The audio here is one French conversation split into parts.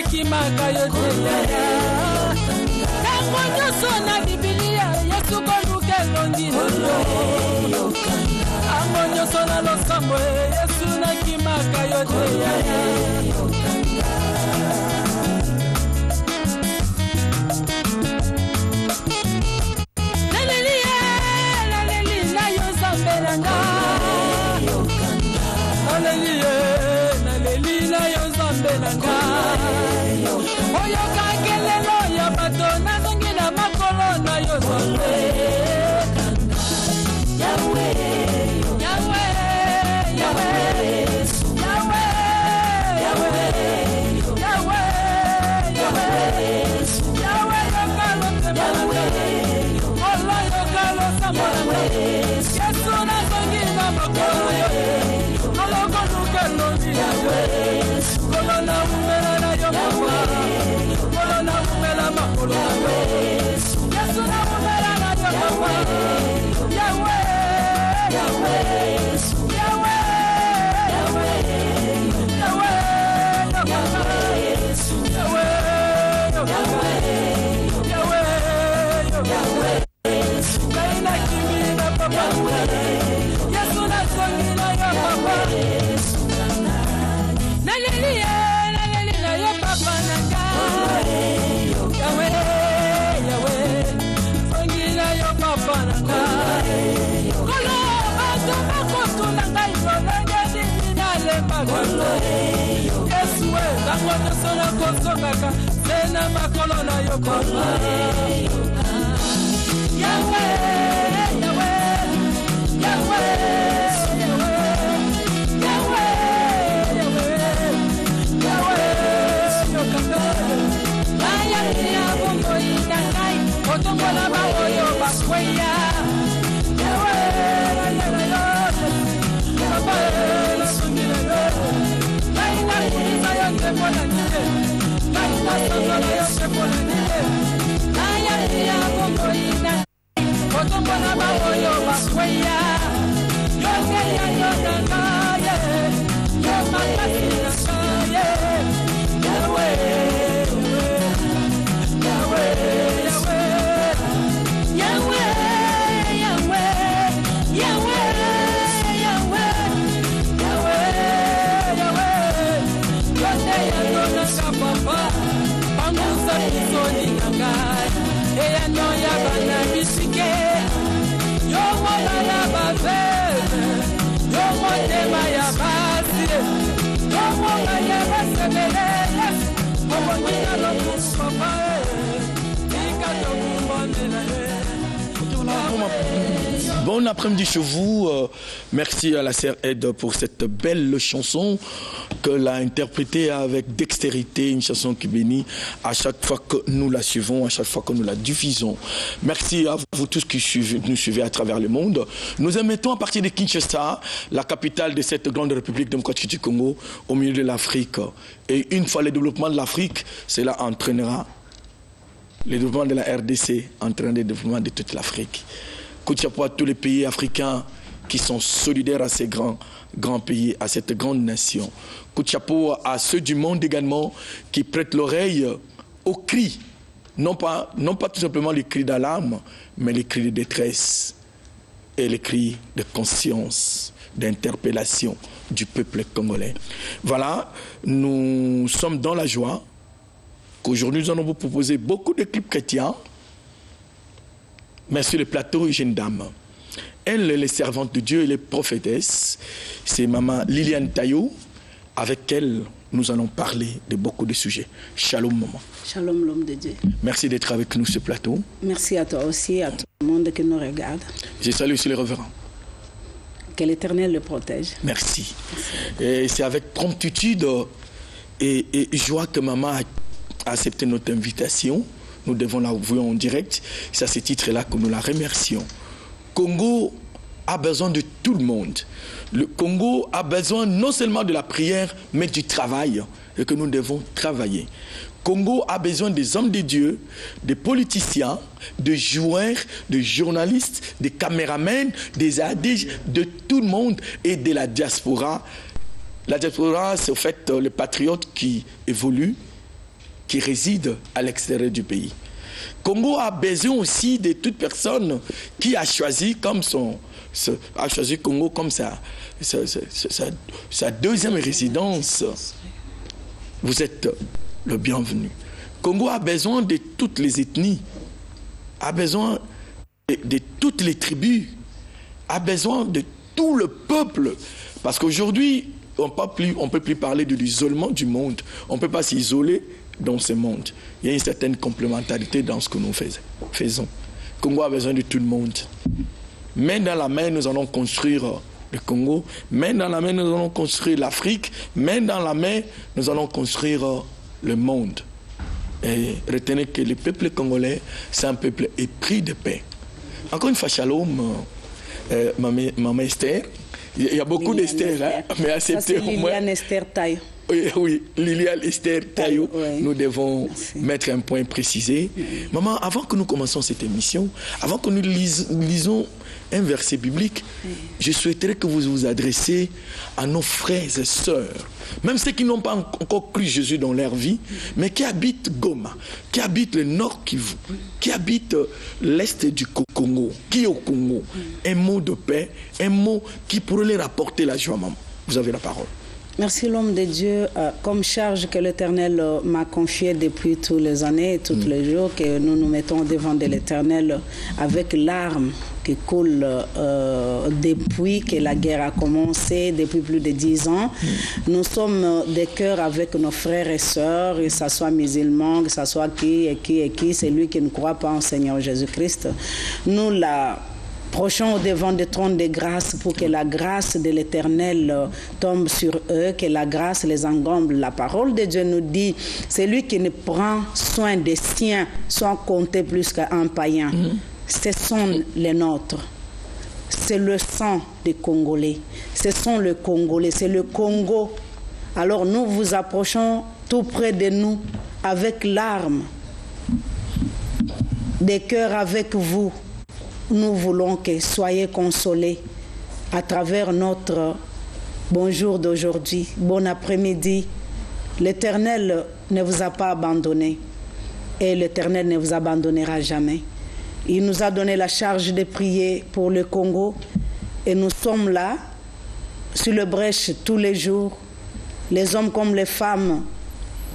nakimaka yo te yaya ntango nyonso na bibilia yesu koluka elongi nano ntango nyonso na losambo yesu nakimaka yo te yaya oyo kakelelo ya bato nazongi na makolo na yo zambe Yawe Yawe Yawe Yawe Yawe Yawe Yawe Yawe yokalo temana olo yokalo samana yesu nazongi na makolo yo koloko nukelo ni Yawe kolona umela na yo mama kolona umela makolo nawe yesu na umela na yo mama Yawe Yawe Yawe Yawe Yawe Yawe Yawe kaina kimina papa yesu na songi na yo papa nalelia yo papa nanga Yawe Yawe songi na yo papa nanga kolo bato bakotuna ngai kolongeli minalemba kolo yesu we ntango nyonso nakosongaka se na makolo na yo papa Yawe Yawe Yawe otombola baoyo bakweya Yawe papa sungile kaina kuliza yote mwana nile kaina songola yote mwana nile kaya ya bongo ina otombola baoyo bakweya yote ya yote kaya yo makasi na kaya Yawe Yawe Yawe Yawe Yawe Yawe Yawe Yawe yote yanona kapapa panguza kisoni nangai eyano ya bana bisike yo mwana na baveve yo motema ya basi yo mwana ya basebele omonyina lokuspapa Bon après-midi chez vous. Merci à la sœur Ed pour cette belle chanson qu'elle a interprétée avec dextérité, une chanson qui bénit à chaque fois que nous la suivons, à chaque fois que nous la diffusons. Merci à vous tous qui nous suivez à travers le monde. Nous émettons à partir de Kinshasa, la capitale de cette grande république démocratique du Congo, au milieu de l'Afrique. Et une fois le développement de l'Afrique, cela entraînera le développement de la RDC, entraînera le développement de toute l'Afrique. Coup de chapeau à tous les pays africains qui sont solidaires à ces grands pays, à cette grande nation. Coup de chapeau à ceux du monde également qui prêtent l'oreille aux cris, non pas tout simplement les cris d'alarme, mais les cris de détresse et les cris de conscience, d'interpellation du peuple congolais. Voilà, nous sommes dans la joie qu'aujourd'hui nous allons vous proposer beaucoup de clips chrétiens. Mais sur le plateau, une jeune dame. Elle est les servante de Dieu, elle est prophétesse. C'est maman Liliane Taillou. Avec elle, nous allons parler de beaucoup de sujets. Shalom, maman. Shalom, l'homme de Dieu. Merci d'être avec nous sur ce plateau. Merci à toi aussi, à tout le monde qui nous regarde. Je salue aussi les révérends. Que l'Éternel le protège. Merci. Et c'est avec promptitude et joie que maman a accepté notre invitation. Nous devons l'avouer en direct. C'est à ce titre-là que nous la remercions. Congo a besoin de tout le monde. Le Congo a besoin non seulement de la prière, mais du travail. Et que nous devons travailler. Congo a besoin des hommes de Dieu, des politiciens, de joueurs, de journalistes, des caméramans, des ADJ, de tout le monde et de la diaspora. La diaspora, c'est au fait les patriotes qui évoluent, qui résident à l'extérieur du pays. Congo a besoin aussi de toute personne qui a choisi comme Congo comme sa deuxième résidence. Vous êtes le bienvenu. Congo a besoin de toutes les ethnies, a besoin de toutes les tribus, a besoin de tout le peuple. Parce qu'aujourd'hui, on ne peut plus parler de l'isolement du monde. On ne peut pas s'isoler dans ce monde. Il y a une certaine complémentarité dans ce que nous faisons. Congo a besoin de tout le monde. Main dans la main, nous allons construire le Congo. Main dans la main, nous allons construire l'Afrique. Main dans la main, nous allons construire le monde. Et retenez que le peuple congolais, c'est un peuple épris de paix. Encore une fois, shalom, maman Esther. Il y a beaucoup d'Esther, hein, mais acceptez au moins. Liliane Esther Tayo. Oui, Liliane Esther Tayo. Oui. Nous devons mettre un point précisé. Oui. Maman, avant que nous commencions cette émission, avant que nous lisons un verset biblique, je souhaiterais que vous vous adressiez à nos frères et sœurs, même ceux qui n'ont pas encore cru Jésus dans leur vie, mais qui habitent Goma, qui habitent le nord Kivu, qui habitent l'est du Congo, qui est au Congo. Un mot de paix, un mot qui pourrait leur apporter la joie, maman. Vous avez la parole. Merci l'homme de Dieu, comme charge que l'Éternel m'a confiée depuis toutes les années, tous les jours, que nous nous mettons devant de l'Éternel avec larmes qui coulent depuis que la guerre a commencé, depuis plus de 10 ans. Nous sommes de cœur avec nos frères et sœurs, que ce soit musulmans, que ce soit qui, c'est lui qui ne croit pas en Seigneur Jésus-Christ. Nous approchons au devant du trône de grâce pour que la grâce de l'Éternel tombe sur eux, que la grâce les engombe. La parole de Dieu nous dit, celui qui ne prend soin des siens soit compté plus qu'un païen. Ce sont les nôtres. C'est le sang des Congolais. Ce sont les Congolais, c'est le Congo. Alors nous vous approchons tout près de nous avec larmes, des cœurs avec vous. Nous voulons que soyez consolés à travers notre bonjour d'aujourd'hui, bon après-midi. L'Éternel ne vous a pas abandonné et l'Éternel ne vous abandonnera jamais. Il nous a donné la charge de prier pour le Congo et nous sommes là, sur le brèche tous les jours, les hommes comme les femmes,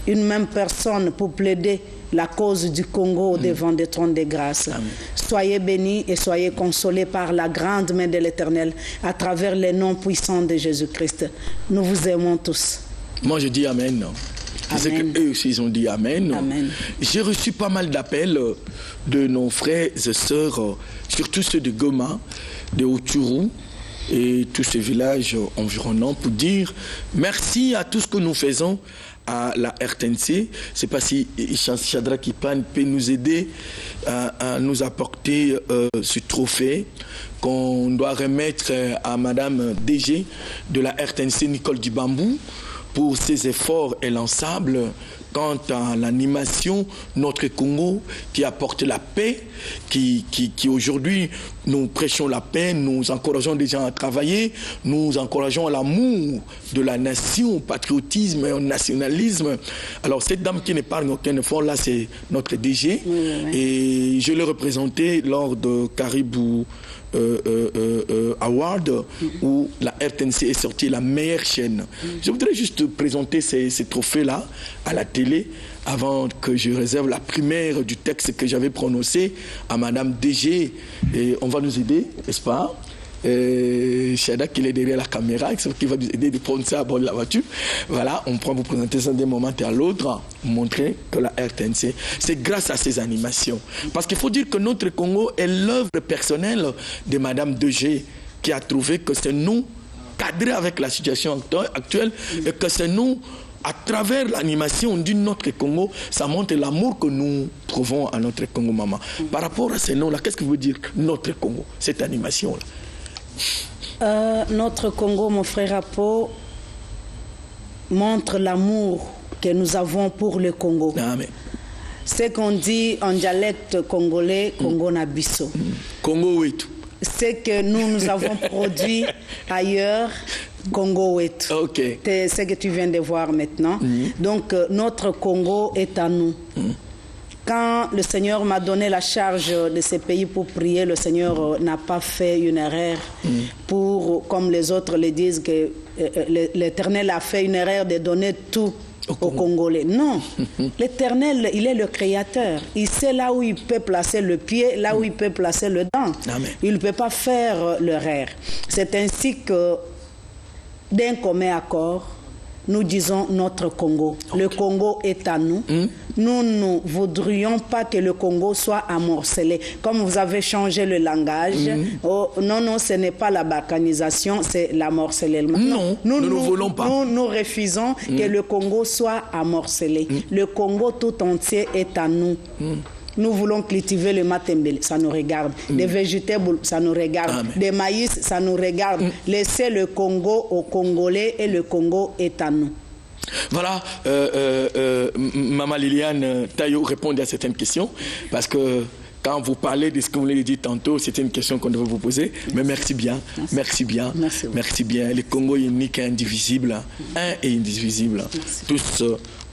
une même personne pour plaider la cause du Congo devant des trônes de grâce. Amen. Soyez bénis et soyez consolés par la grande main de l'Éternel à travers les noms puissants de Jésus-Christ. Nous vous aimons tous. Moi, je dis Amen. Je sais qu'eux aussi, ils ont dit Amen. Amen. J'ai reçu pas mal d'appels de nos frères et sœurs, surtout ceux de Goma, de Oturu et tous ces villages environnants pour dire merci à tout ce que nous faisons à la RTNC. C'est pas si Shadrach Kipan peut nous aider à nous apporter ce trophée qu'on doit remettre à Madame DG de la RTNC, Nicole Dibambou, pour ses efforts élançables quant à l'animation Notre Congo qui apporte la paix, qui aujourd'hui nous prêchons la paix, nous encourageons des gens à travailler, nous encourageons l'amour de la nation, au patriotisme et au nationalisme. Alors cette dame qui n'épargne aucun effort, là c'est notre DG, et je l'ai représenté lors de Caribou Award où la RTNC est sortie la meilleure chaîne. Je voudrais juste présenter ces trophées-là à la télé avant que je réserve la primaire du texte que j'avais prononcé à Madame DG. Et on va nous aider, n'est-ce pas? Shadrach qui est derrière la caméra, qui va nous aider de prendre ça à bord de la voiture. Voilà, on pourra vous présenter ça d'un moment à l'autre, montrer que la RTNC, c'est grâce à ces animations. Parce qu'il faut dire que notre Congo est l'œuvre personnelle de Madame DG qui a trouvé que c'est nous, cadré avec la situation actuelle, et que c'est nous, à travers l'animation du Notre Congo, ça montre l'amour que nous trouvons à notre Congo, maman. Par rapport à ces noms-là, qu'est-ce que veut dire Notre Congo, cette animation-là? Notre Congo, mon frère Apo, montre l'amour que nous avons pour le Congo. Amen. Ce qu'on dit en dialecte congolais, Congo Nabiso. Congo, oui. Ce que nous avons produit ailleurs, Congo Wetu. Ok. C'est ce que tu viens de voir maintenant. Donc, notre Congo est à nous. Quand le Seigneur m'a donné la charge de ces pays pour prier, le Seigneur n'a pas fait une erreur pour, comme les autres le disent, que l'Éternel a fait une erreur de donner tout aux Congolais. Non, l'Éternel, il est le Créateur. Il sait là où il peut placer le pied, là où il peut placer le dent. Amen. Il ne peut pas faire l'erreur. C'est ainsi que, d'un commun accord, nous disons notre Congo. Okay. Le Congo est à nous. Nous ne voudrions pas que le Congo soit amorcelé. Comme vous avez changé le langage, non, ce n'est pas la balkanisation, c'est l'amorcellement. Non, nous ne voulons pas. Nous refusons que le Congo soit amorcelé. Le Congo tout entier est à nous. Nous voulons cultiver le matembele, ça nous regarde. Des végétables, ça nous regarde. Amen. Des maïs, ça nous regarde. Laissez le Congo aux Congolais et le Congo est à nous. Voilà, Maman Liliane Tayo répondait à certaines questions parce que quand vous parlez de ce que vous l'avez dit tantôt, c'était une question qu'on devait vous poser. Mais merci bien, merci bien, merci bien. Le Congo est unique et indivisible, un et indivisible. Tous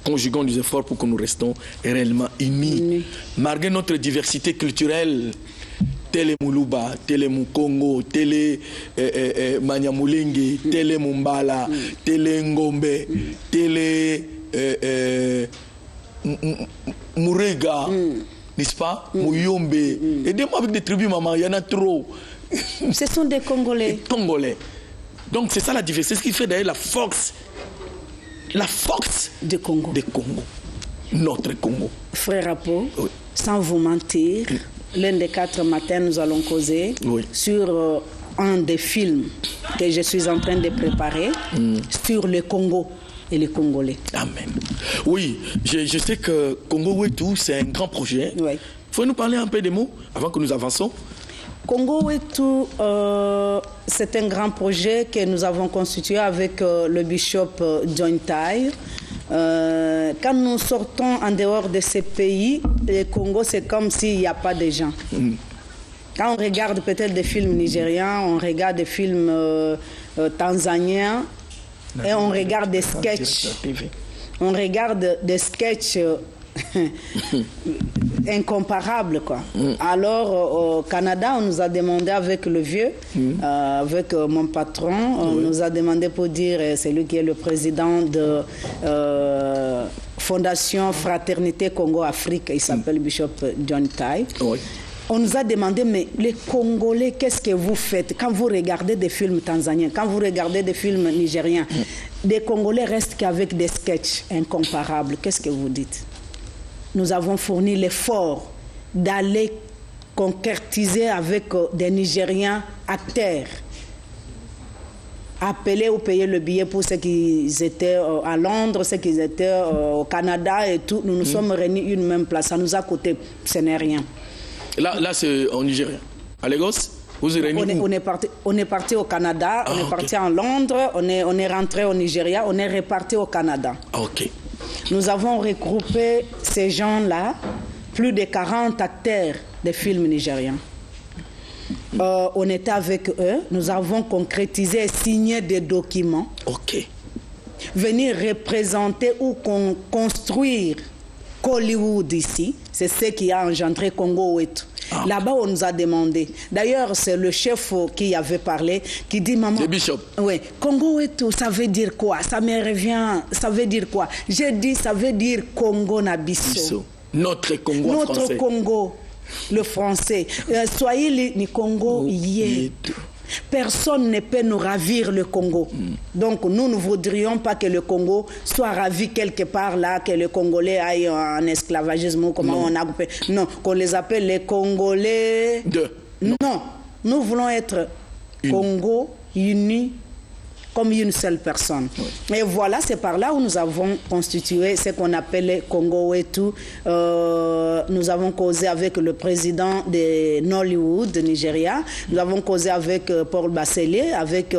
conjuguons des efforts pour que nous restons réellement unis. Malgré notre diversité culturelle, télé Muluba, télé Mukongo, télé Manyamulenge, télé Mumbala, télé Ngombe, télé Mourega, n'est-ce pas, Mouyombe, aidez-moi avec des tribus, maman, il y en a trop. Ce sont des Congolais. Des Congolais. Donc c'est ça la diversité, c'est ce qui fait d'ailleurs la force du Congo. Notre Congo. Frère Apo, sans vous mentir, l'un des 4 matins, nous allons causer sur un des films que je suis en train de préparer sur le Congo et les Congolais. Amen. Oui, je sais que Congo Wetu, c'est un grand projet. Oui. Faut nous parler un peu des mots avant que nous avançons. Congo Wetu, c'est un grand projet que nous avons constitué avec le bishop John Tai. Quand nous sortons en dehors de ces pays, le Congo, c'est comme s'il n'y a pas de gens. Quand on regarde peut-être des films nigérians, on regarde des films tanzaniens et on regarde des sketchs. On regarde des sketchs incomparable quoi. Alors au Canada, on nous a demandé avec le vieux, avec mon patron, on nous a demandé pour dire, c'est lui qui est le président de Fondation Fraternité Congo-Afrique, il s'appelle Bishop John Tai. On nous a demandé, mais les Congolais, qu'est-ce que vous faites quand vous regardez des films tanzaniens, quand vous regardez des films nigériens, des Congolais restent qu'avec des sketchs incomparables. Qu'est-ce que vous dites? Nous avons fourni l'effort d'aller concrétiser avec des Nigériens acteurs, appeler ou payer le billet pour ceux qui étaient à Londres, ceux qui étaient au Canada et tout. Nous nous sommes réunis une même place. Ça nous a coûté, ce n'est rien. Là c'est en Nigeria. À Lagos, vous êtes réunis on est parti au Canada, on est parti en Londres, on est rentré au Nigeria, on est reparti au Canada. Ok. Nous avons regroupé ces gens-là, plus de 40 acteurs de films nigériens. On était avec eux, nous avons concrétisé et signé des documents. Ok. Venir représenter ou construire Hollywood ici, c'est ce qui a engendré Congo Wetu. Là-bas, on nous a demandé. D'ailleurs, c'est le chef qui avait parlé, qui dit, maman... Le bishop. Oui. Congo Wetu, ça veut dire quoi? Ça me revient, ça veut dire quoi? J'ai dit, ça veut dire Congo Nabiso. Notre Congo français. Notre Congo, le français. Soyez le Congo Yetu. Personne ne peut nous ravir le Congo. Donc nous ne voudrions pas que le Congo soit ravi quelque part là, que le Congolais aille en esclavagisme ou comment on a coupé. Non, qu'on les appelle les Congolais. Non, nous voulons être Congo unis comme une seule personne. Et voilà, c'est par là où nous avons constitué ce qu'on appelle Congo Wetu. Nous avons causé avec le président de Nollywood, de Nigeria. Nous avons causé avec Paul Basselier, avec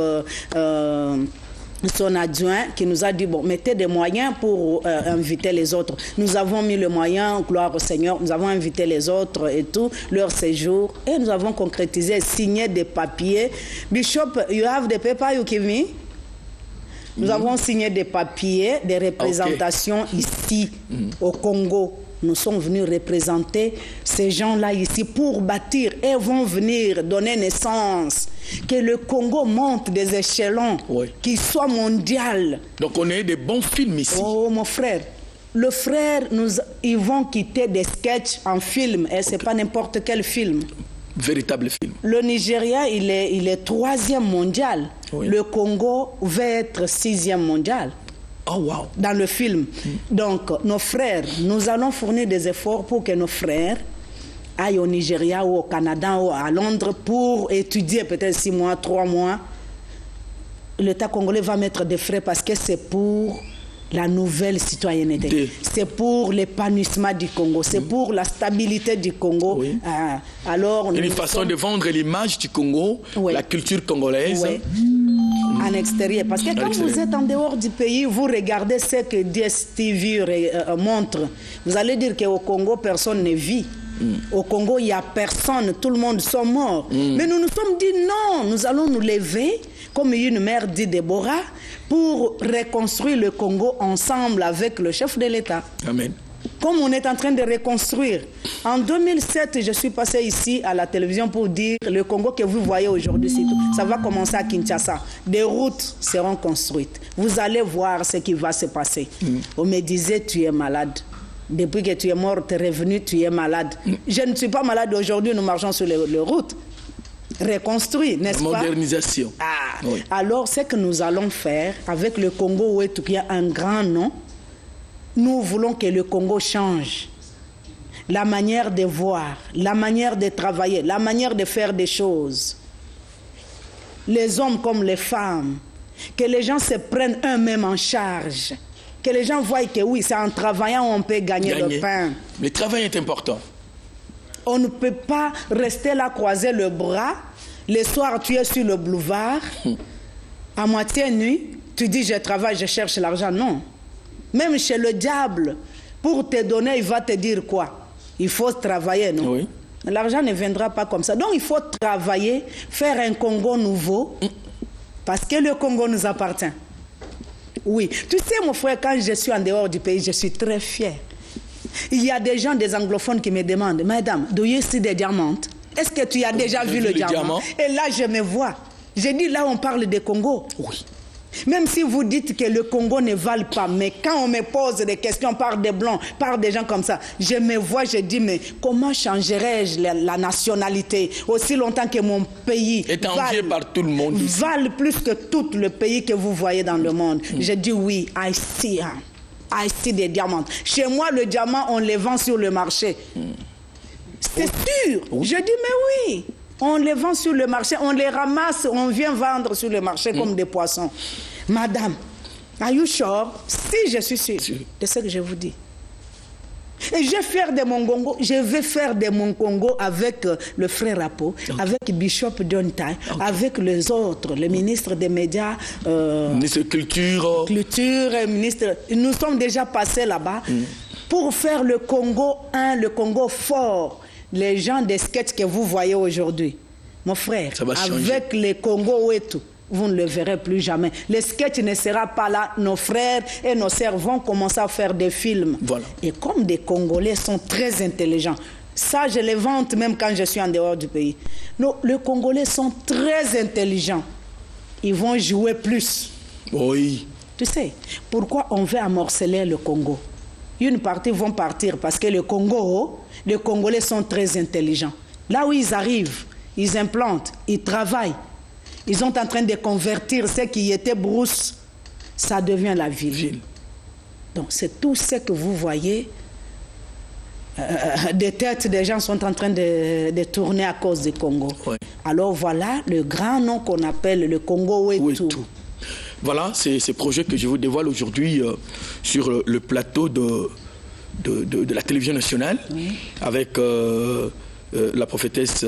son adjoint qui nous a dit, bon, mettez des moyens pour inviter les autres. Nous avons mis le moyen, gloire au Seigneur, nous avons invité les autres et tout, leur séjour, et nous avons concrétisé, signé des papiers. Bishop, you have the paper you give me? Nous avons signé des papiers, des représentations ici, au Congo. Nous sommes venus représenter ces gens-là ici pour bâtir et vont venir donner naissance. Que le Congo monte des échelons, qu'il soit mondial. Donc on a des bons films ici. Oh mon frère, le frère, ils vont quitter des sketchs en film et c'est pas n'importe quel film. Véritable film. Le Nigeria, il est 3e mondial. Le Congo va être 6e mondial. Oh, wow. Dans le film. Donc, nos frères, nous allons fournir des efforts pour que nos frères aillent au Nigeria ou au Canada ou à Londres pour étudier peut-être 6 mois, 3 mois. L'État congolais va mettre des frais parce que c'est pour la nouvelle citoyenneté. C'est pour l'épanouissement du Congo. C'est pour la stabilité du Congo. Alors, une façon de vendre l'image du Congo, la culture congolaise. En extérieur. Parce que quand vous êtes en dehors du pays, vous regardez ce que DSTV montre. Vous allez dire qu'au Congo, personne ne vit. Au Congo, il n'y a personne. Tout le monde sont morts. Mais nous nous sommes dit non, nous allons nous lever, comme une mère dit Déborah, pour reconstruire le Congo ensemble avec le chef de l'État. Amen. Comme on est en train de reconstruire. En 2007, je suis passé ici à la télévision pour dire le Congo que vous voyez aujourd'hui, ça va commencer à Kinshasa. Des routes seront construites. Vous allez voir ce qui va se passer. On me disait, tu es malade. Depuis que tu es mort, tu es revenu, tu es malade. Je ne suis pas malade aujourd'hui, nous marchons sur les routes. Reconstruire, n'est-ce pas? Modernisation. Alors, ce que nous allons faire avec le Congo, qui a un grand nom, nous voulons que le Congo change. La manière de voir, la manière de travailler, la manière de faire des choses. Les hommes comme les femmes. Que les gens se prennent eux-mêmes en charge. Que les gens voient que oui, c'est en travaillant on peut gagner le pain. Le travail est important. On ne peut pas rester là, croiser le bras. Le soir, tu es sur le boulevard. À moitié nuit, tu dis je travaille, je cherche l'argent. Non. Même chez le diable, pour te donner, il va te dire quoi? Il faut travailler, non? Oui. L'argent ne viendra pas comme ça. Donc, il faut travailler, faire un Congo nouveau, parce que le Congo nous appartient. Oui. Tu sais, mon frère, quand je suis en dehors du pays, je suis très fier. Il y a des gens, des anglophones qui me demandent, Madame, do you see the diamant? Est-ce que tu as déjà vu le diamant? Et là, je me vois. J'ai dit, là, on parle de Congo. Oui. Même si vous dites que le Congo ne vale pas, mais quand on me pose des questions par des blancs, par des gens comme ça, je me vois, je dis, mais comment changerais-je la nationalité aussi longtemps que mon pays est envié par tout le monde ici. Vale plus que tout le pays que vous voyez dans le monde. Je dis oui, I see des diamants. Chez moi, le diamant, on les vend sur le marché. C'est sûr. Je dis, mais oui. On les vend sur le marché, on les ramasse, on vient vendre sur le marché comme des poissons. Madame, are you sure? Si, je suis sûre de ce que je vous dis. Et je vais faire de mon Congo avec le frère Apo, avec Bishop Dontai, avec les autres, le ministre des médias, ministre de Culture, ministre. Nous sommes déjà passés là-bas pour faire le Congo le Congo fort. Les gens des sketchs que vous voyez aujourd'hui, mon frère, avec les Congo et tout, vous ne le verrez plus jamais. Les sketchs ne seront pas là. Nos frères et nos sœurs vont commencer à faire des films. Voilà. Et comme des Congolais sont très intelligents, ça je les vante même quand je suis en dehors du pays. Les Congolais sont très intelligents. Ils vont jouer plus. Oui. Tu sais, pourquoi on veut amorceler le Congo? Une partie vont partir parce que le Congo, les Congolais sont très intelligents. Là où ils arrivent, ils implantent, ils travaillent. Ils sont en train de convertir ce qui était brousse, ça devient la ville. Donc c'est tout ce que vous voyez. Des têtes des gens sont en train de tourner à cause du Congo. Oui. Alors voilà le grand nom qu'on appelle le Congo Wetu. Voilà, c'est ce projet que je vous dévoile aujourd'hui sur le plateau de la télévision nationale, avec la prophétesse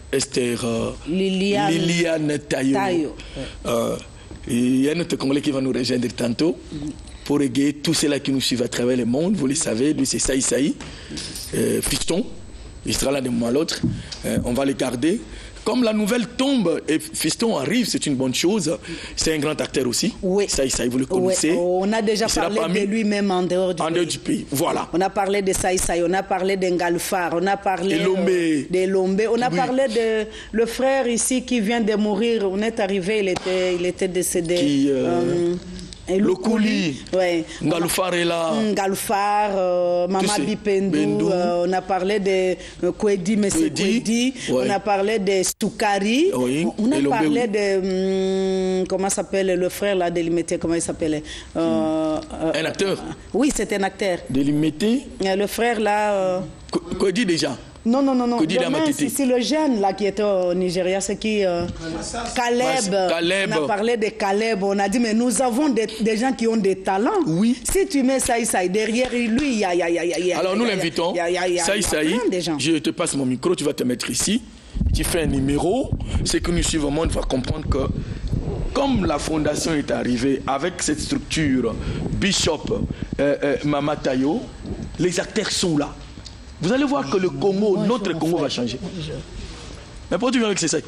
Esther Liliane Tayo. Il y a notre Congolais qui va nous rejoindre tantôt pour égayer tous ceux-là qui nous suivent à travers le monde. Vous le savez, lui c'est Saï, fiston. Il sera là d'un moment à l'autre. On va le garder. comme la nouvelle tombe et Fiston arrive, c'est une bonne chose. C'est un grand acteur aussi. Oui. Ça, vous le connaissez. Oui. On a déjà parlé de lui-même en dehors du pays. Voilà. On a parlé de Saïsaï, on a parlé d'Engalfar, on a parlé de Lombe, on a parlé de le frère ici qui vient de mourir. On est arrivé, il était décédé. Le Kouli, ouais. Ngalfar est là. Ngalfar, Mama Bipendou, on a parlé de Kwedi, Monsieur Kwedi, ouais. On a parlé de Soukari, oui. On a parlé de, comment s'appelle le frère là de Limité, comment il s'appelait un acteur. Oui, c'est un acteur. De Limité. Le frère là. Kwedi déjà. Non. C'est le jeune là qui était au Nigeria, c'est qui Caleb. On a parlé de Caleb. On a dit, mais nous avons des gens qui ont des talents. Oui. Si tu mets Saïsaï derrière lui, il y a. Alors nous l'invitons. Saïsaï, je te passe mon micro, tu vas te mettre ici. Tu fais un numéro. C'est que nous suivons, on va comprendre que comme la fondation est arrivée avec cette structure, Bishop, Mama Tayo, les acteurs sont là. Vous allez voir que le Congo, notre Congo va changer. Mais pourquoi tu viens avec ces sacs?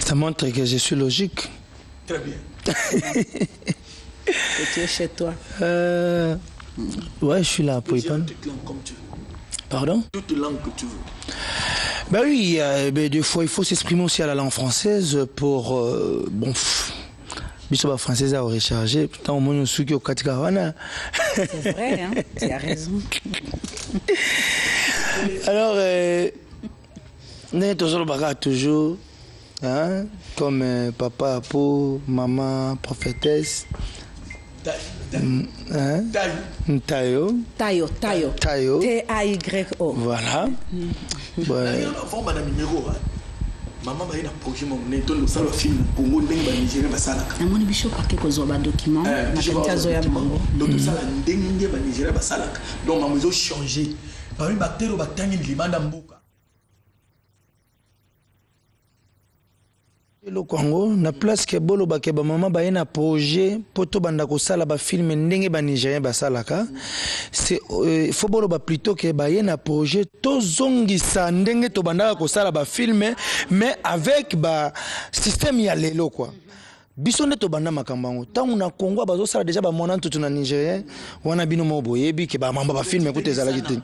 Ça montre que je suis logique. Très bien. Et tu es chez toi? Ouais, je suis là pour y parler. Toutes les langues comme tu veux. Pardon? Toutes les langues que tu veux. Ben oui, des fois il faut s'exprimer aussi à la langue française pour... Biso française à recharger, tant au moins nous souki au Katikawana. C'est vrai, hein? Tu as raison. Alors, toujours, hein, comme papa Apo, maman prophétesse. Tayo. T-A-Y-O. Voilà. Maman va y approcher mon nez, tout le salon film Congo ndenge ba Nigeria ba salaka. Na moni bishop ake ko zoba document na kanta zo ya Congo. Donc tout ça ndenge ba Nigeria ba salaka. Donc maman zo changer. Parmi bactéries ba tangi limanda mbuka. Le Congo na place ke bolo ba ke ba maman ba na projet poto banda ko sala ba film ndenge ba Nigeria ba salaka. C'est faut bolo ba plutôt ke ba na projet to zongisa ndenge to banda ko sala ba film mais avec ba système ya lelo quoi. Biso nde to banda makambango tangu na Congo bazo sala déjà ba mona tutu na Nigeria wana bino mo boyebi ke ba mamba ba film écoute ezalaki te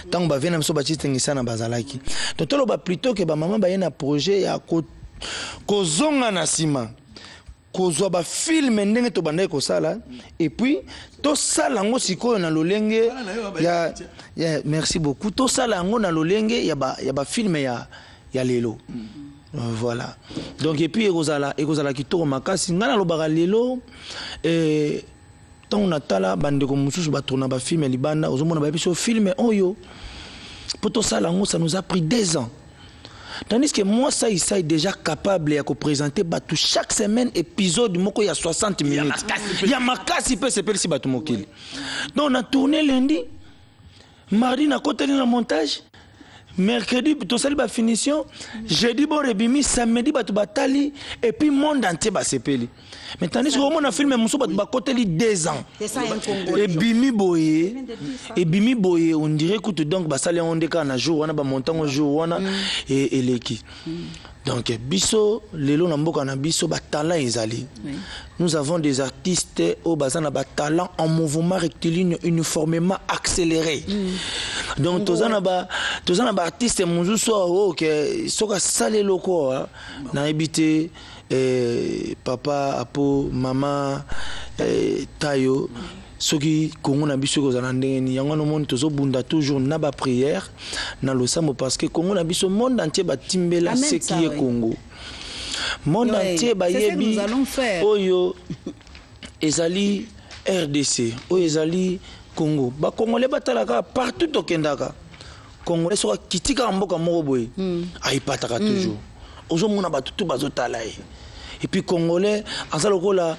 tangu ba vena mso ba chitengisa na bazalaki to tolo ba plutôt ke ba maman ba na projet ya kozonga na sima kozwa ba film ndenge to bandai ko sala et puis to sala ngo sikoyo na lolenge ya merci beaucoup to sala ngo na lolenge ya ba film ya lelo voilà donc et puis ekozala kitoko makasi ngana lobaka lelo tant na tala bandeko mususu ba tourna ba film libanda ozomona ba biso film oyo poto sala ngo ça nous a pris 2 ans. Tandis que moi, ça est déjà capable de présenter chaque semaine épisode moko il y a 60 minutes. Il y a ma casse, il peut se faire si batou mokil. Donc on a tourné lundi, mardi na côté de montage, mercredi tout ça la finition, jeudi bon rebimi, samedi batou batali et puis monde entier ba sepeli. Mais tandis que on a filmé muso batou ba côté 2 ans. Et bimi boye on dirait que donc ba sali on déca na jour on a ba montant au jour on a et leki. Donc biso lelo na mboka na biso ba talent ezali. Nous avons des artistes au bazana ba talent en mouvement rectiligne uniformément accéléré. Donc tozana ba artiste muzuso o que soka sale loko na ebité papa Apo mama Tayo soki Congo na biso ko zana ndeni yango no monde tozo bunda toujours na ba prière na losamo parce que Congo na biso monde entier ba timbela ce qui est Congo monde entier ba yebi oyo ezali RDC oyo ezali Congo ba congolais batalaka partout tokendaka congolais soka kitika mboka moko boye aipataka toujours ozomona batutu bazotala et puis congolais aza lokola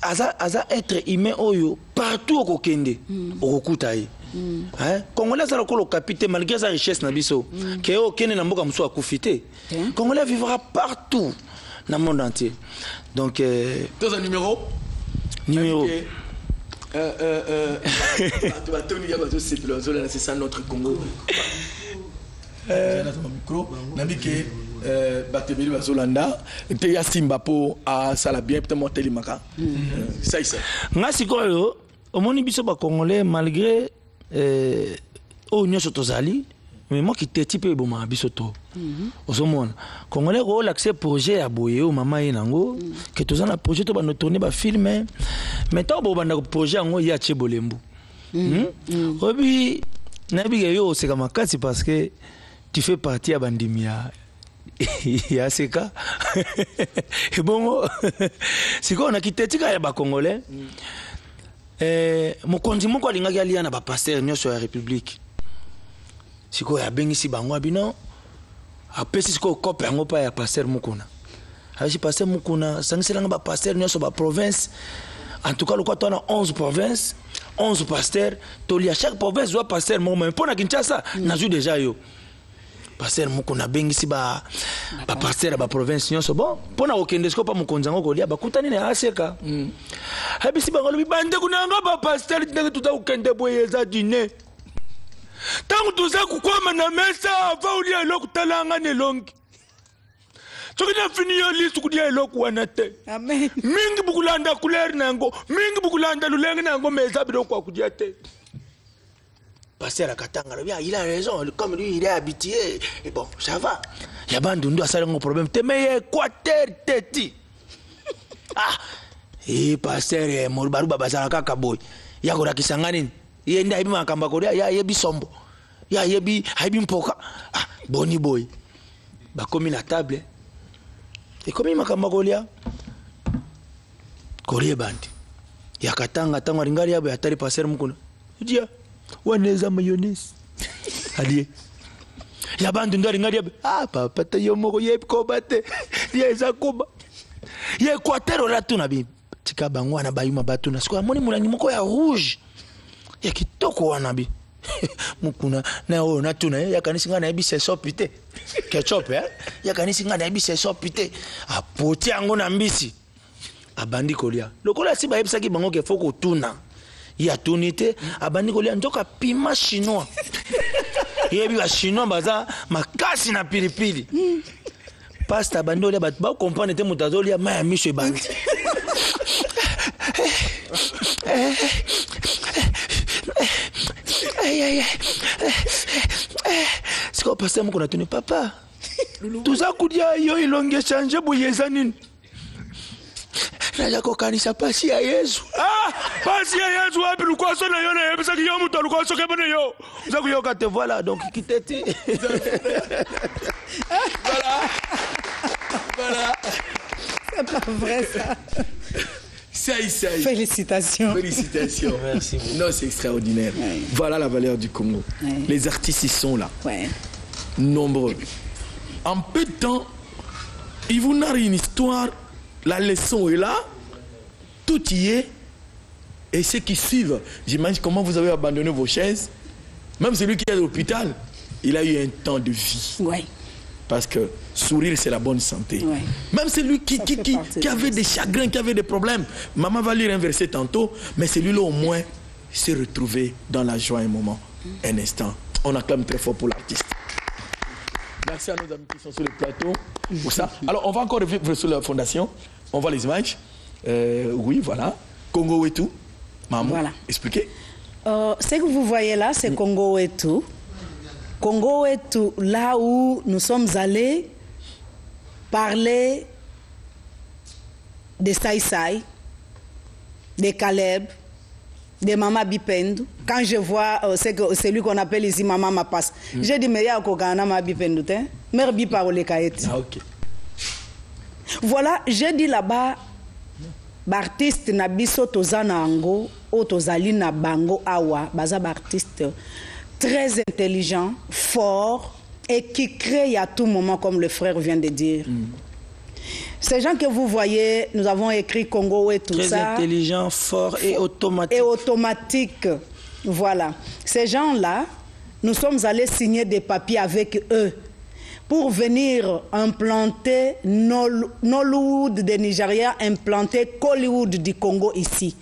aza être humain oyo partout au kokende okokuta hein congolais aza lokola capitaine malgré sa richesse na biso ke okene na mboka muso akufite congolais vivra partout dans le monde entier donc dans un numéro C'est ça notre Congo. Nabike Batebeli Bazolanda te ya Simba po a sala bien peut monter les maka. Ça. Nga sikoyo omoni biso ba congolais malgré o nyoso tozali mais moi qui te type boma biso to. Ozomona congolais ko l'accès projet à boye o mama yenango que tozana projet to ba no tourner ba film mais to bo banda projet ngo ya Chebolembu. Obi nabi yo c'est comme makasi parce que tu fais partie à Bandimia. Il y a ces cas. Et bon, c'est qu'on a quitté les Congolais. Mon condiment, quoi, il y a un pasteur sur la République. C'est quoi, il y a bien ici, Bangwabino. Après, c'est quoi, il y a pasteur Mukuna. Alors, si pasteur Mukuna, c'est un pasteur sur la province. En tout cas, le quoi, on a 11 provinces, 11 pasteurs. Chaque province doit pasteur. Mais pour la Kinshasa, on a vu déjà yo. Pasteur Mukuna bengisi ba pasteur ba province nyonso bon pona okendesko pa mukonzango kolia bakutani na aseka habisi bangalo bibande kunanga ba pasteur ndenge tuta ukende boyeza dîner tangu tuza kukwama na mesa ava ulia eloku talanga ne longi tokina fini yo lisu kudia eloku wana te Amen. Mingi bukulanda couleur nango mingi bukulanda lulenge nango mesa biloko akudia te. Pasteur Katanga, il a raison, comme lui il est habitué, et bon, ça va. Il y a bandundu à ça un problème. T'es meilleur Équateur teti. Ah, et pasteur Morbaru Babazaraka Kaboy. Il y a Gora Kisangani. Il y a Ndabi Makambakoria, il y a Yebi Sombo. Il y a Yebi Mpoka. Ah, Boni Boy. Bah, comme une table. Et comme il Makambakoria, Korea Bandi. Il y a Katanga, Tango Ringari, il y a Tari Pasteur Mukuna. Il dit, waneza mayonnaise aliye ya bandu ndari ngari papa te yo moko ye ko bate ye za koba ye kwatero la tuna bi tika bangwana bayuma batuna siko amoni mulangi moko ya rouge ya kitoko wana bi mukuna na o na tuna ya kanisi ngana ya bi se sopite ketchup ya kanisi ngana ya bi se sopite apoti ango na mbisi abandi kolia lokola si bayebisa ki bango ke foko tuna ya tunité abandi kolia njoka pima chinois yebi ba chinois baza makasi na pilipili pasta bando le ba comprendre te mutazoli ya maya misho bandi siko pasta mko na tuni papa tuza kudia yo ilonge changer buyeza nini Naja kokanisa pasi ya Yesu. Pasi ya Yesu wapi lukwa sona yona yebisa ki yo mutu lukwa soke bane yo. Zaku yo kate voilà donc kiteti. Voilà. C'est pas vrai ça. Ça. Félicitations. Félicitations. Merci beaucoup. Non, c'est extraordinaire. Ouais. Voilà la valeur du Congo. Ouais. Les artistes, ils sont là. Ouais. Nombreux. En peu de temps, ils vous narrent une histoire. La leçon est là, tout y est, et ceux qui suivent, j'imagine comment vous avez abandonné vos chaises. Même celui qui est à l'hôpital, il a eu un temps de vie. Oui. Parce que sourire, c'est la bonne santé. Oui. Même celui qui avait des chagrins, qui avait des problèmes, maman va lui renverser tantôt, mais celui-là au moins s'est retrouvé dans la joie un moment, un instant. On acclame très fort pour l'artiste. Merci à nos amis qui sont sur le plateau pour ça. Alors, on va encore revenir sur la fondation. On voit les images. Oui, voilà. Congo et tout. Maman, voilà. Expliquez. Ce que vous voyez là, c'est Congo et tout. Congo et tout, là où nous sommes allés parler de Saïsaï, de Caleb, de Mama Bipendou. Quand je vois celui qu'on appelle ici Mama Mapas, j'ai dit, mais il y a Mama Bipendou, mère Biparole Kaet. Ah, ok. Voilà, j'ai dit là-bas, l'artiste Nabiso Tozana Ango, ou Tozali na Bango Awa, bazab artiste très intelligent, fort, et qui crée à tout moment, comme le frère vient de dire. Ces gens que vous voyez, nous avons écrit Congo et tout très ça. Très intelligent, fort et automatique. Et automatique. Voilà. Ces gens-là, nous sommes allés signer des papiers avec eux pour venir implanter Nollywood de Nigeria, implanter Hollywood du Congo ici.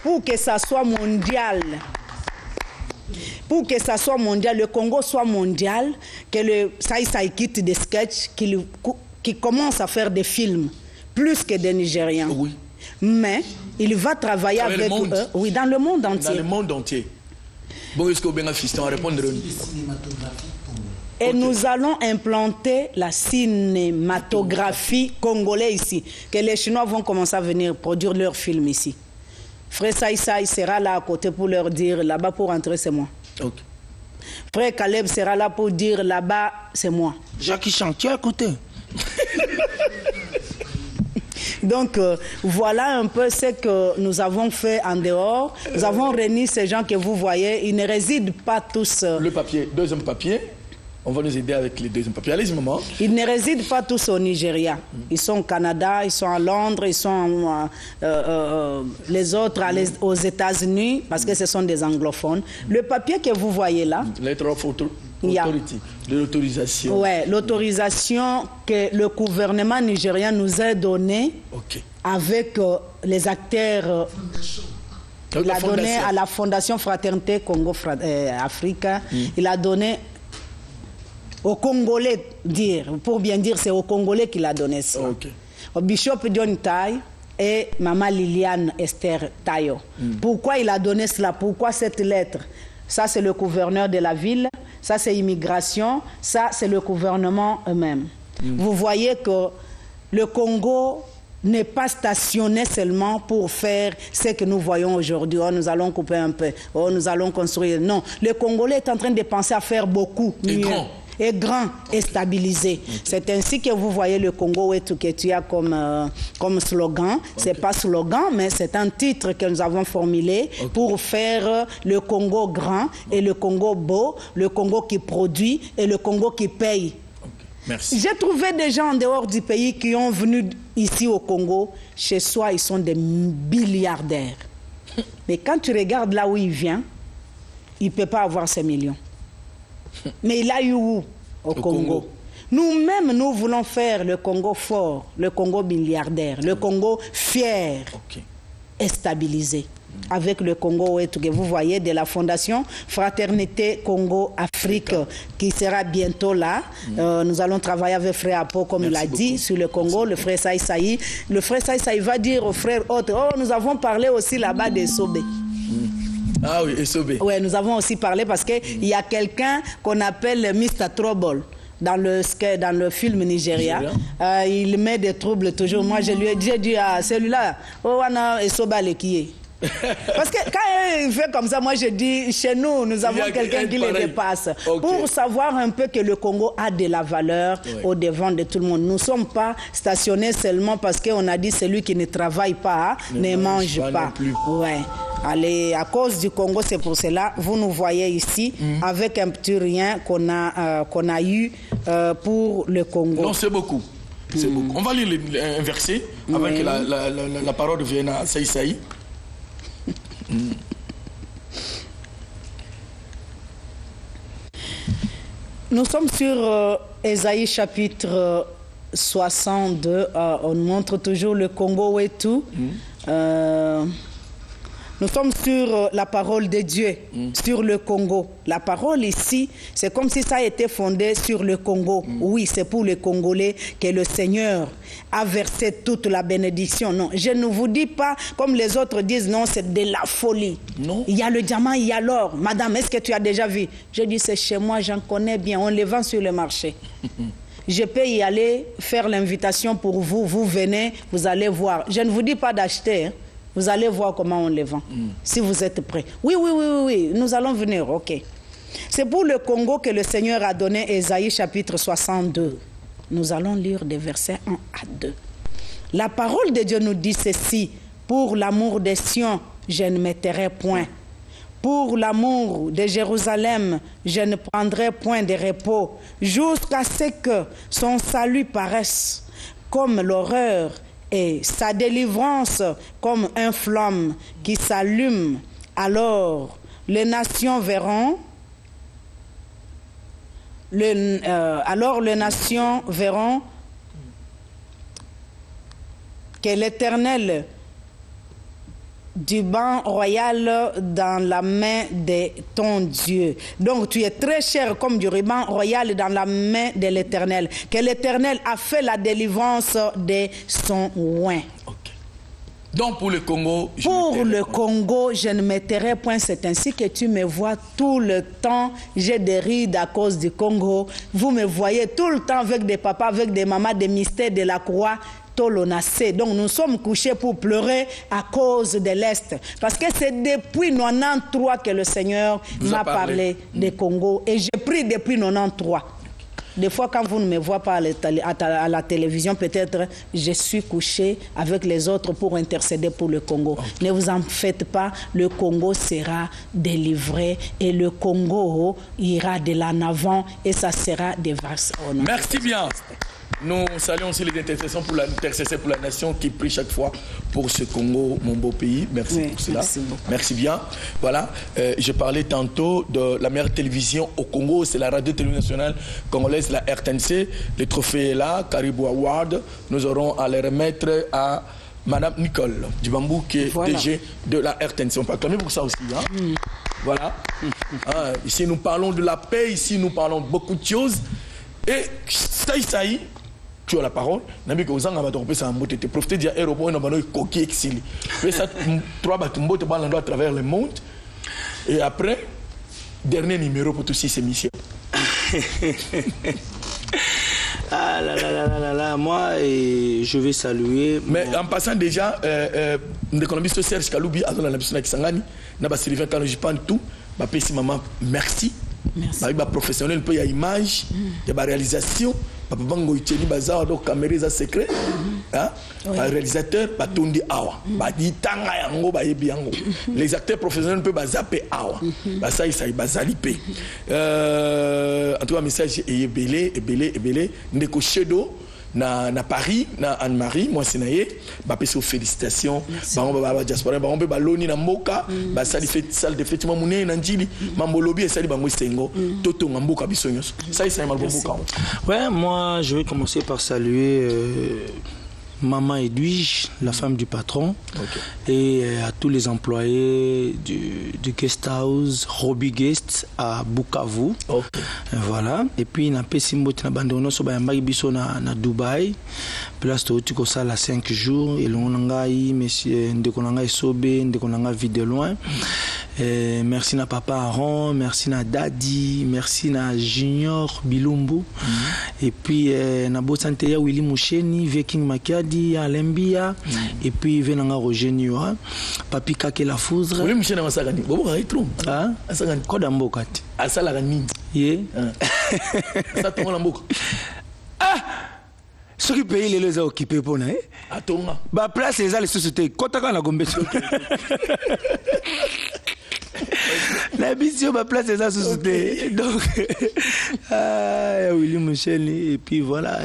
pour que ça soit mondial. Pour que ça soit mondial, le Congo soit mondial, que le Saï quitte des sketchs, qui commence à faire des films, plus que des Nigériens. Oui. Mais il va travailler avec eux, oui, dans le monde entier. Dans le monde entier. Bon, est-ce que vous avez fiston à répondre? Et nous allons implanter la cinématographie congolaise ici. Que les Chinois vont commencer à venir produire leurs films ici. Frère Saï sera là à côté pour leur dire là-bas pour entrer, c'est moi. Okay. Frère Caleb sera là pour dire là-bas, c'est moi. Jackie Chantier à côté. Donc, voilà un peu ce que nous avons fait en dehors. Nous avons réuni ces gens que vous voyez. Ils ne résident pas tous... Le papier, deuxième papier. On va nous aider avec les deuxièmes papiers. Allez-y, maman. Ils ne résident pas tous au Nigeria. Ils sont au Canada, ils sont à Londres, ils sont les autres aux États-Unis, parce que ce sont des anglophones. Le papier que vous voyez là... Letter of authority, de l'autorisation. Oui, l'autorisation que le gouvernement nigérien nous a donnée avec les acteurs... il a donné à la Fondation Fraternité Congo-Africa, il a donné... Aux Congolais, pour bien dire, c'est aux Congolais qu'il a donné ça. Au Bishop John Tai et Maman Liliane Esther Tayo. Pourquoi il a donné cela? Pourquoi cette lettre? Ça, c'est le gouverneur de la ville. Ça, c'est immigration. Ça, c'est le gouvernement eux-mêmes. Vous voyez que le Congo n'est pas stationné seulement pour faire ce que nous voyons aujourd'hui. Oh, nous allons couper un peu. Oh, nous allons construire. Non, le Congolais est en train de penser à faire beaucoup mieux. Et grand et stabilisé. C'est ainsi que vous voyez le Congo et tout que tu as comme slogan. C'est pas slogan, mais c'est un titre que nous avons formulé pour faire le Congo grand et le Congo beau, le Congo qui produit et le Congo qui paye. Merci. J'ai trouvé des gens en dehors du pays qui ont venu ici au Congo. Chez soi, ils sont des milliardaires. Mais quand tu regardes là où il vient, il ne peut pas avoir ces millions. Mais il a eu où? Au Congo. Nous-mêmes, nous voulons faire le Congo fort, le Congo milliardaire, le Congo fier et stabilisé. Avec le Congo que vous voyez de la Fondation Fraternité Congo-Afrique qui sera bientôt là. Nous allons travailler avec Frère Apo, comme il l'a dit, sur le Congo. Le frère Saï. Le frère Saï va dire aux frères autres, oh, nous avons parlé aussi là-bas des Sobé. Ah oui, Esobé. Oui, nous avons aussi parlé parce qu'il y a quelqu'un qu'on appelle Mr. Trouble dans le film Nigeria. Il met des troubles toujours. Moi, j'ai dit à celui-là, oh, on a Esobé qui est. Parce que quand il fait comme ça, moi je dis, chez nous, nous avons quelqu'un qui les dépasse. Pour savoir un peu que le Congo a de la valeur au devant de tout le monde. Nous ne sommes pas stationnés seulement parce qu'on a dit celui qui ne travaille pas ne mange pas. Ouais. Allez, à cause du Congo, c'est pour cela, vous nous voyez ici, avec un petit rien qu'on a eu pour le Congo. Non, c'est beaucoup. C'est beaucoup. On va lire un verset avant que la parole vienne à Saï. Nous sommes sur Ésaïe chapitre 62. On montre toujours le Congo et tout. Nous sommes sur la parole de Dieu, sur le Congo. La parole ici, c'est comme si ça a été fondé sur le Congo. Oui, c'est pour les Congolais que le Seigneur a versé toute la bénédiction. Non, je ne vous dis pas, comme les autres disent, non, c'est de la folie. Non. Il y a le diamant, il y a l'or. Madame, est-ce que tu as déjà vu? Je dis, c'est chez moi, j'en connais bien. On les vend sur le marché. Je peux y aller faire l'invitation pour vous. Vous venez, vous allez voir. Je ne vous dis pas d'acheter, hein. Vous allez voir comment on les vend, si vous êtes prêts. Oui, nous allons venir, ok. C'est pour le Congo que le Seigneur a donné Ésaïe chapitre 62. Nous allons lire des versets 1 à 2. La parole de Dieu nous dit ceci: pour l'amour des Sion, je ne me tairai point. Pour l'amour de Jérusalem, je ne prendrai point de repos, jusqu'à ce que son salut paraisse comme l'horreur et sa délivrance comme un flamme qui s'allume. Alors les nations verront, que l'Éternel du banc royal dans la main de ton Dieu. Donc tu es très cher comme du ruban royal dans la main de l'Éternel. Que l'Éternel a fait la délivrance de son oint. Donc pour le Congo, je ne me tairai point. C'est ainsi que tu me vois tout le temps. J'ai des rides à cause du Congo. Vous me voyez tout le temps avec des papas, avec des mamas, des mystères de la croix. Donc nous sommes couchés pour pleurer à cause de l'Est. Parce que c'est depuis 93 que le Seigneur m'a parlé des Congo. Et j'ai pris depuis 93. Des fois, quand vous ne me voyez pas à la télévision, peut-être je suis couché avec les autres pour intercéder pour le Congo. Ne vous en faites pas, le Congo sera délivré et le Congo ira de l'en avant et ça sera des vases. Merci bien. Nous saluons aussi les intercessions pour la nation qui prie chaque fois pour ce Congo, mon beau pays. Merci pour cela. Merci bien. Voilà, je parlais tantôt de la meilleure télévision au Congo, c'est la radio-télévision nationale congolaise, la RTNC. Le trophée est là, Caribou Award. Nous aurons à le remettre à Madame Nicole Dibambou, qui est DG de la RTNC. On peut acclamer pour ça aussi. Hein? Voilà. Ici, nous parlons de la paix, ici, nous parlons de beaucoup de choses. Et Saï, tu as la parole. Nabi que vous en avez trompé ça en mot. Tu profité d'y aller au point où coquille exilé. Mais ça, 3 bâtiments te parlent à travers le monde. Et après, dernier numéro pour toutes ces émissions. Ah là là là là là, moi je vais saluer. Mais en passant déjà, l'économiste Serge Kaloubi a donné la mission avec Sangani. Naba Sylvain Kanojipan tout. Ma petit maman, merci. Merci. Bah, professionnel, il y a image, il y a réalisation. Papa Bango Itcheni Bazar, donc caméra secret. Réalisateur, Batondi Awa. Baditanga Yango, Bayebiango. Les acteurs professionnels peuvent bazapper Awa. Ça, ils bazaliper. En tout cas, message est belé. Ndeko Chedo. Na Paris, na Anne-Marie, moi c'est naïe, bah peso félicitations, bah on va diaspora, bah on peut baloni na moka, bah ça salle de fête mamouné na njili, mamolobi et sali bango sengo, toto ngamboka bisonyos. Ça c'est mal beaucoup. Ouais, moi je vais commencer par saluer Maman Edwige, la femme du patron, et à tous les employés du guest house Robbie Guest à Bukavu. Voilà. Et puis, na Pessimbo, na Bandono, so bayambaki biso na Dubaï. Place to tiko sala 5 jours. Et l'on ngai, monsieur Ndekonanga Sobe, Ndekonanga vide de loin. Merci na Papa Aaron, merci na Daddy, merci na Junior Bilumbu. Et puis, na Bosanteya Willy Moucheni, Viking Makiadi, Alembia. Et puis, Venanga Roger Niwa, Papi Kake la Foudre. Willy Moucheni na Masagani. Bobo Raitro. Ah, Asagani. Kodambokati. Asalagani. Yeah. Ça tombe la boucle. Ah! Ce qui paye les occupés pour nous. Attends. Bah, place les les sociétés. Quand on a la gombe. La mission ma place les sociétés. Donc, Willy Michel et puis voilà.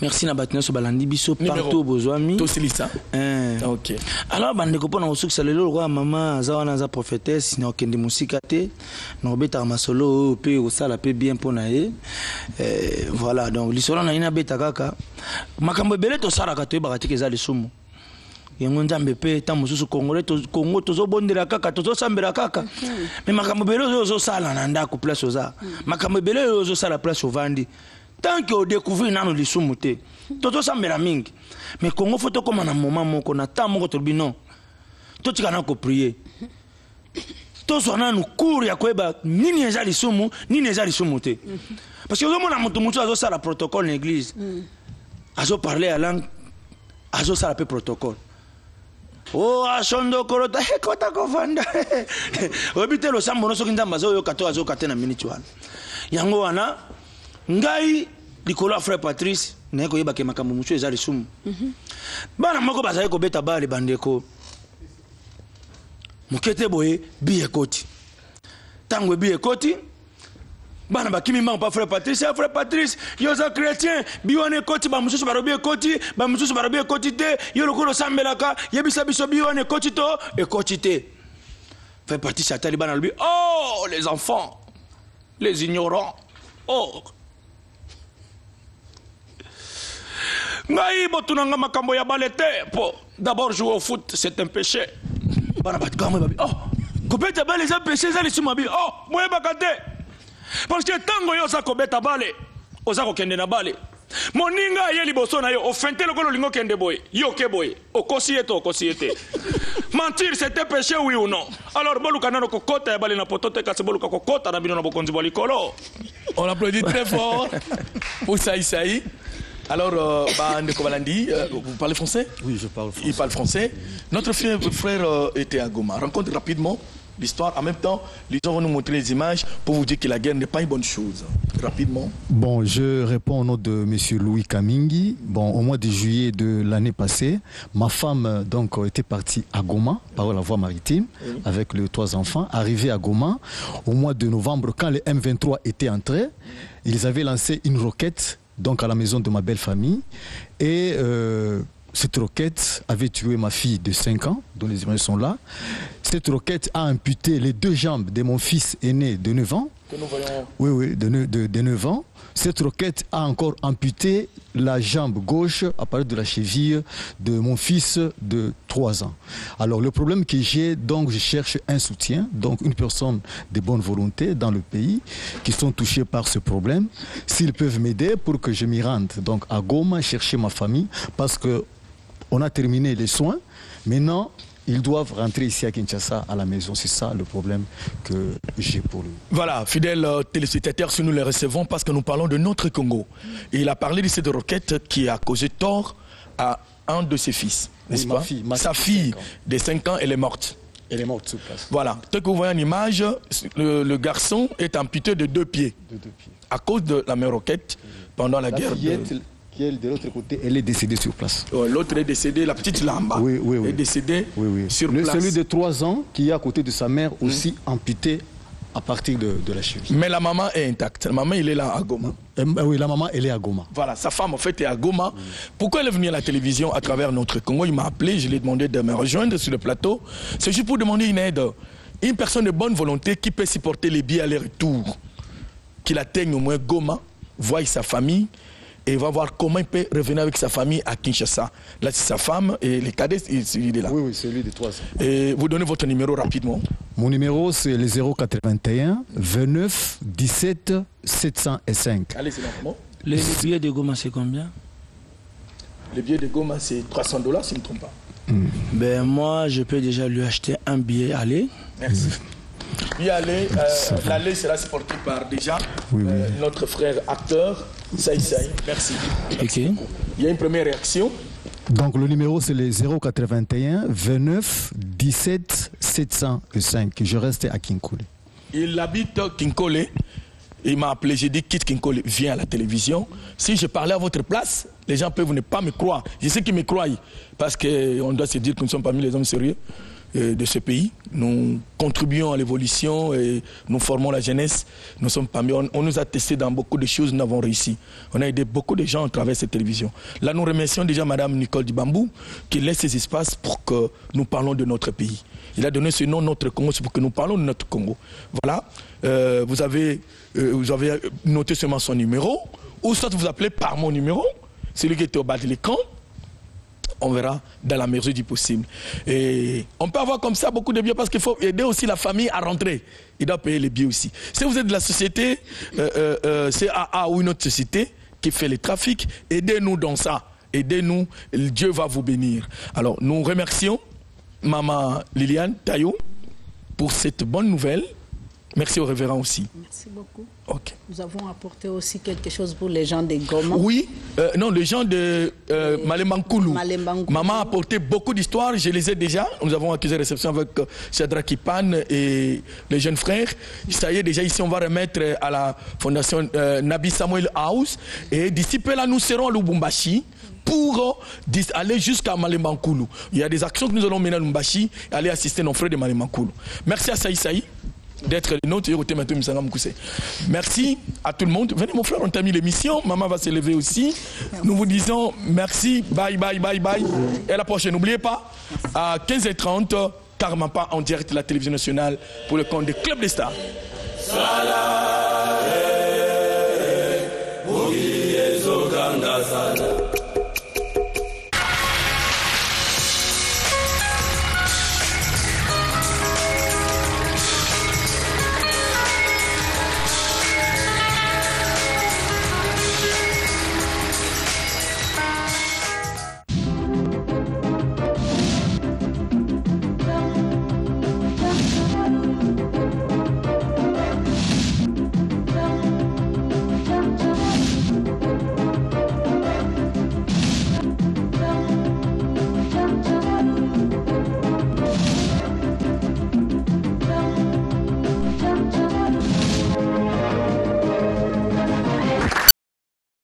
Merci na batna so balandi biso partout bozwami to silisa. OK. Alors bande ko pona osuk salelo roi maman zawana za prophétesse na okende musika te na obeta masolo pe osala pe bien pona ye. Voilà donc lisolo na ina beta kaka makambo bele to sala ka to bakati ke za lisumu. Yango nzambe pe ta mususu Congolais to Congo tozo bondela kaka tozo sambela kaka. Mais makambo bele ozo sala na ndako place oza. Makambo bele ozo sala place ovandi. Tant que on découvre nano lisumuté toto sambela mingi mais Congo faut comme un moment moko na ta moko to bino to tikana ko prier to sona nous cour ya kweba nini eza lisumu nini eza lisumuté parce que au na mutu mutu azo sala protocole l'église azo parler à langue azo sala pe protocole. Oh ashondo korota kota kofanda obite lo sambo no soki nzamba zo yo kato azo katena minute wana yango wana ngai likolo frère Patrice na ko yebake makambo mucho eza lisumu bana moko bazaye ko beta bali bandeko mukete boye biye koti tangwe biye koti bana bakimi mama pa frère Patrice yo za chrétien biwane koti ba mususu barobie koti te yo lokolo sambelaka yebisa biso biwane koti to e koti te frère Patrice atali bana lobi oh les enfants les ignorants oh Ngai botunanga makambo ya balete. D'abord jouer au foot, c'est un péché. Oh, kobeta bale c'est un péché, ça les sumabi. Oh, moi bakate. Parce que tango yo sa kobeta bale, ozako kende na bale. Moninga ye liboso na yo ofente lokolo lingo kende boy. Yo ke boy. Okosiete. Mentir c'est un péché oui ou non? Alors boluka nano kokota ya bale na potote kasi boluka kokota na bino na bokonzi bolikolo. On applaudit très fort pour Saïsaï. Alors, Ndeko Balandi, vous parlez français? Oui, je parle français. Il parle français. Notre frère était à Goma. Rencontre rapidement l'histoire. En même temps, les gens vont nous montrer les images pour vous dire que la guerre n'est pas une bonne chose. Rapidement. Bon, je réponds au nom de M. Louis Kamingi. Bon, au mois de juillet de l'année passée, ma femme donc était partie à Goma par la voie maritime avec les 3 enfants. Arrivée à Goma, au mois de novembre, quand les M23 étaient entrés, ils avaient lancé une roquette donc à la maison de ma belle famille et cette roquette avait tué ma fille de 5 ans, dont les images sont là. Cette roquette a amputé les 2 jambes de mon fils aîné de 9 ans. Que nous voyons. Oui, de 9 ans. Cette roquette a encore amputé la jambe gauche à partir de la cheville de mon fils de 3 ans. Alors le problème que j'ai, donc je cherche un soutien, donc une personne de bonne volonté dans le pays qui sont touchés par ce problème. S'ils peuvent m'aider pour que je m'y rende donc à Goma chercher ma famille parce que on a terminé les soins. Maintenant, ils doivent rentrer ici à Kinshasa à la maison. C'est ça le problème que j'ai pour lui. Voilà, fidèles téléspectateurs, si nous les recevons parce que nous parlons de notre Congo. Et il a parlé de cette roquette qui a causé tort à un de ses fils, n'est-ce pas? Sa fille de 5 ans, elle est morte. Elle est morte sur place. Voilà, tel que vous voyez en image, le garçon est amputé de 2 pieds. À cause de la même roquette pendant la guerre. De l'autre côté, elle est décédée sur place. L'autre est décédée, la petite Lamba est décédée sur place. Celui de 3 ans qui est à côté de sa mère aussi amputé à partir de la cheville. Mais la maman est intacte. La maman, elle est là à Goma. Oui, la maman, elle est à Goma. Voilà, sa femme en fait est à Goma. Pourquoi elle est venue à la télévision à travers notre Congo? Il m'a appelé, je lui ai demandé de me rejoindre sur le plateau. C'est juste pour demander une aide. Une personne de bonne volonté qui peut supporter les billets aller-retour. Qu'il atteigne au moins Goma, voie sa famille. Et va voir comment il peut revenir avec sa famille à Kinshasa. Là, c'est sa femme et les cadets, il est là. Oui, c'est lui de 3 ans. Et vous donnez votre numéro rapidement. Mon numéro, c'est le 081 29 17 705. Allez, c'est comment? Les billets de Goma, c'est combien? Les billets de Goma, c'est $300, si je ne me trompe pas. Ben, moi, je peux déjà lui acheter un billet aller. Merci. L'aller sera supporté par déjà notre frère acteur, Saïsaï. Merci. Ok. Il y a une première réaction. Donc le numéro c'est le 081 29 17 705. Je reste à Kinkole. Il habite Kinkole. Il m'a appelé, j'ai dit quitte Kinkole, viens à la télévision. Si je parlais à votre place, les gens peuvent ne pas me croire. Je sais qu'ils me croient parce qu'on doit se dire que nous sommes parmi les hommes sérieux de ce pays. Nous contribuons à l'évolution et nous formons la jeunesse. Nous sommes parmi, on nous a testé dans beaucoup de choses, nous avons réussi. On a aidé beaucoup de gens à travers cette télévision. Là, nous remercions déjà Madame Nicole Dibambou qui laisse ces espaces pour que nous parlons de notre pays. Il a donné ce nom, notre Congo, c'est pour que nous parlons de notre Congo. Voilà. Vous avez noté seulement son numéro, ou soit vous appelez par mon numéro, celui qui était au bas de l'écran. On verra dans la mesure du possible. Et on peut avoir comme ça beaucoup de billets parce qu'il faut aider aussi la famille à rentrer. Il doit payer les billets aussi. Si vous êtes de la société CAA ou une autre société qui fait les trafics, aidez-nous dans ça. Aidez-nous, Dieu va vous bénir. Alors nous remercions Maman Liliane Tayo pour cette bonne nouvelle. Merci au révérend aussi. Merci beaucoup. Okay. Nous avons apporté aussi quelque chose pour les gens de Goma. Oui, non, les gens de Malembankoulou. Maman a apporté beaucoup d'histoires, je les ai déjà. Nous avons accusé réception avec Shadrach Kipan et les jeunes frères. Ça y est, déjà ici, on va remettre à la fondation Nabi Samuel House. Et d'ici peu là, nous serons à Lubumbashi pour aller jusqu'à Malembankoulou. Il y a des actions que nous allons mener à Lubumbashi et aller assister nos frères de Malembankoulou. Merci à Saïsaï d'être le nôtre. Merci à tout le monde. Venez mon frère, on termine l'émission. Maman va se lever aussi. Nous vous disons merci, bye bye bye bye. Et à la prochaine, n'oubliez pas, à 15h30, Karmapa en direct de la télévision nationale pour le compte des Club des Stars. Salam.